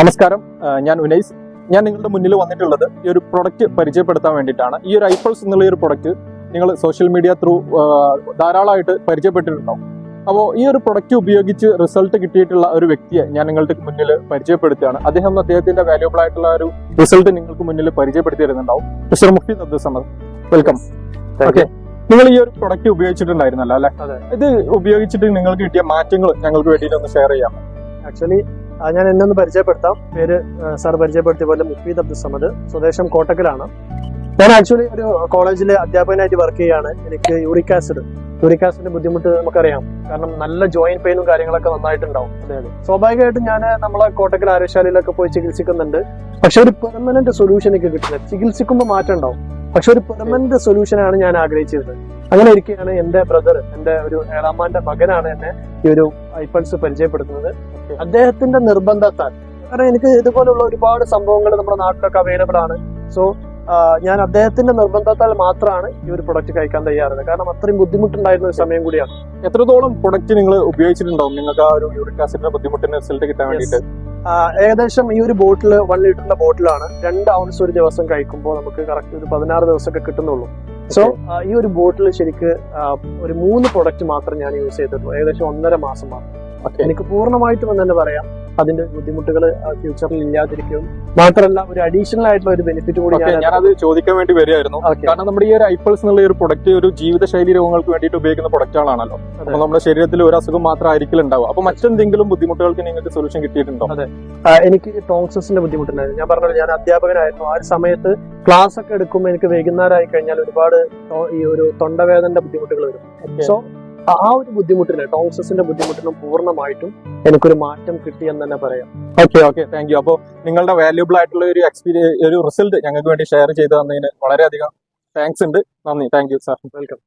നമസ്കാരം, ഞാൻ ഉനൈസ്. ഞാൻ നിങ്ങളുടെ മുന്നിൽ വന്നിട്ടുള്ളത് ഈ ഒരു പ്രൊഡക്റ്റ് പരിചയപ്പെടുത്താൻ വേണ്ടിയിട്ടാണ്. ഈ ഒരു ഐപൾസ് എന്നുള്ള ഒരു പ്രൊഡക്റ്റ് നിങ്ങൾ സോഷ്യൽ മീഡിയ ത്രൂ ധാരാളമായിട്ട് പരിചയപ്പെട്ടിട്ടുണ്ടാവും. അപ്പോൾ ഈ ഒരു പ്രൊഡക്റ്റ് ഉപയോഗിച്ച് റിസൾട്ട് കിട്ടിയിട്ടുള്ള ഒരു വ്യക്തിയെ ഞാൻ നിങ്ങൾക്ക് മുന്നിൽ പരിചയപ്പെടുത്തുകയാണ്. അദ്ദേഹത്തിന്റെ വാല്യൂബിൾ ആയിട്ടുള്ള ഒരു റിസൾട്ട് നിങ്ങൾക്ക് മുന്നിൽ പരിചയപ്പെടുത്തി തരുന്നുണ്ടാവും. Mister Mufeed Abdul Samad, welcome. Okay, നിങ്ങൾ ഈ ഒരു പ്രൊഡക്റ്റ് ഉപയോഗിച്ചിട്ടുണ്ടായിരുന്നല്ലോ അല്ലെ? ഇത് ഉപയോഗിച്ചിട്ട് നിങ്ങൾക്ക് കിട്ടിയ മാറ്റങ്ങൾ ഞങ്ങൾക്ക് വേണ്ടിയിട്ട് ഒന്ന് ഷെയർ ചെയ്യാം. ആക്ച്വലി ഞാൻ എന്നെ ഒന്ന് പരിചയപ്പെടുത്താം. പേര് സാർ പരിചയപ്പെടുത്തിയ പോലെ മുഫീദ് അബ്ദുൾ സമദ്, സ്വദേശം കോട്ടക്കലാണ്. ഞാൻ ആക്ച്വലി ഒരു കോളേജിലെ അധ്യാപകനായിട്ട് വർക്ക് ചെയ്യാണ്. എനിക്ക് യൂറിക് ആസിഡിന്റെ ബുദ്ധിമുട്ട് നമുക്കറിയാം. കാരണം നല്ല ജോയിന്റ് പെയിനും കാര്യങ്ങളൊക്കെ നന്നായിട്ടുണ്ടാവും. സ്വാഭാവികമായിട്ടും ഞാൻ നമ്മളെ കോട്ടക്കൽ ആരോഗ്യശാലയിലൊക്കെ പോയി ചികിത്സിക്കുന്നുണ്ട്. പക്ഷെ ഒരു പെർമനന്റ് സൊല്യൂഷൻ എനിക്ക് കിട്ടുന്നത്. ചികിത്സിക്കുമ്പോൾ മാറ്റം ഉണ്ടാവും, പക്ഷെ ഒരു പെർമനന്റ് സൊല്യൂഷനാണ് ഞാൻ ആഗ്രഹിച്ചിരുന്നത്. അങ്ങനെ ഇരിക്കുകയാണ് എന്റെ ബ്രദർ, എന്റെ ഒരു ഏഴാമാന്റെ മകനാണ് എന്നെ ഈ ഒരു ഐപൾസ് പരിചയപ്പെടുത്തുന്നത്. അദ്ദേഹത്തിന്റെ നിർബന്ധത്താൽ, കാരണം എനിക്ക് ഇതുപോലുള്ള ഒരുപാട് സംഭവങ്ങൾ നമ്മുടെ നാട്ടിലൊക്കെ അവൈലബിൾ ആണ്. സോ ഞാൻ അദ്ദേഹത്തിന്റെ നിർബന്ധത്താൽ മാത്രമാണ് ഈ ഒരു പ്രൊഡക്റ്റ് കഴിക്കാൻ തയ്യാറുള്ളത്. കാരണം അത്രയും ബുദ്ധിമുട്ടുണ്ടായിരുന്ന ഒരു സമയം കൂടിയാണ്. എത്രത്തോളം പ്രൊഡക്റ്റ് നിങ്ങൾ ഉപയോഗിച്ചിട്ടുണ്ടാവും നിങ്ങൾക്ക് ആ ഒരു യൂറിക് ആസിഡിന്റെ ബുദ്ധിമുട്ടിന് റിസൾട്ട് കിട്ടാൻ വേണ്ടിയിട്ട്? ഏകദേശം ഈ ഒരു ബോട്ടിൽ 1 ലിറ്ററിന്റെ ബോട്ടിലാണ് 2 ഔൺസ് ഒരു ദിവസം കഴിക്കുമ്പോൾ നമുക്ക് കറക്റ്റ് ഒരു 16 ദിവസമൊക്കെ കിട്ടുന്നുള്ളൂ. സോ ഈ ഒരു ബോട്ടിൽ ശരിക്ക് ഒരു 3 പ്രൊഡക്റ്റ് മാത്രം ഞാൻ യൂസ് ചെയ്തിട്ടുള്ളൂ. ഏകദേശം 1.5 മാസം മാത്രം. എനിക്ക് പൂർണ്ണമായിട്ടും എന്ന് തന്നെ പറയാം അതിന്റെ ബുദ്ധിമുട്ടുകൾ ഫ്യൂച്ചറിൽ ഇല്ലാതിരിക്കും. മാത്രമല്ല ഒരു അഡീഷണൽ ആയിട്ടുള്ള ഒരു ബെനിഫിറ്റ് കൂടി ഞാനത് ചോദിക്കാൻ വേണ്ടി വരികയായിരുന്നു. കാരണം നമ്മുടെ ഈ ഒരു ഐപൾസ് എന്നുള്ള ഒരു പ്രൊഡക്റ്റ് ഒരു ജീവിതശൈലി രോഗങ്ങൾക്ക് വേണ്ടിയിട്ട് ഉപയോഗിക്കുന്ന പ്രൊഡക്റ്റുകളാണല്ലോ. അപ്പൊ നമ്മുടെ ശരീരത്തിൽ ഒരു അസുഖം മാത്രം ആയിരിക്കും ഉണ്ടാവും. അപ്പൊ മറ്റെന്തെങ്കിലും ബുദ്ധിമുട്ടുകൾക്ക് നിങ്ങൾക്ക് സൊല്യൂഷൻ കിട്ടിയിട്ടുണ്ടോ? അതെ, എനിക്ക് ടോൺസിന്റെ ബുദ്ധിമുട്ടുണ്ടായിരുന്നു. ഞാൻ പറഞ്ഞത് ഞാൻ അധ്യാപകനായിരുന്നു. ആ ഒരു സമയത്ത് ക്ലാസ് ഒക്കെ എടുക്കുമ്പോൾ എനിക്ക് വൈകുന്നേരമായി കഴിഞ്ഞാൽ ഒരുപാട് ഈ ഒരു തൊണ്ടവേദനയുടെ ബുദ്ധിമുട്ടുകൾ വരും. സോ ആ ഒരു ബുദ്ധിമുട്ടിന്, ടോൺസിന്റെ ബുദ്ധിമുട്ടിനും പൂർണ്ണമായിട്ടും എനിക്കൊരു മാറ്റം കിട്ടി എന്ന് തന്നെ പറയാം. Okay, thank you. അപ്പോൾ നിങ്ങളുടെ വാല്യൂബിൾ ആയിട്ടുള്ള ഒരു ഒരു റിസൾട്ട് ഞങ്ങൾക്ക് വേണ്ടി ഷെയർ ചെയ്ത് തന്നതിന് വളരെയധികം താങ്ക്സ് ഉണ്ട്. നന്ദി. Thank you sir. വെൽക്കം.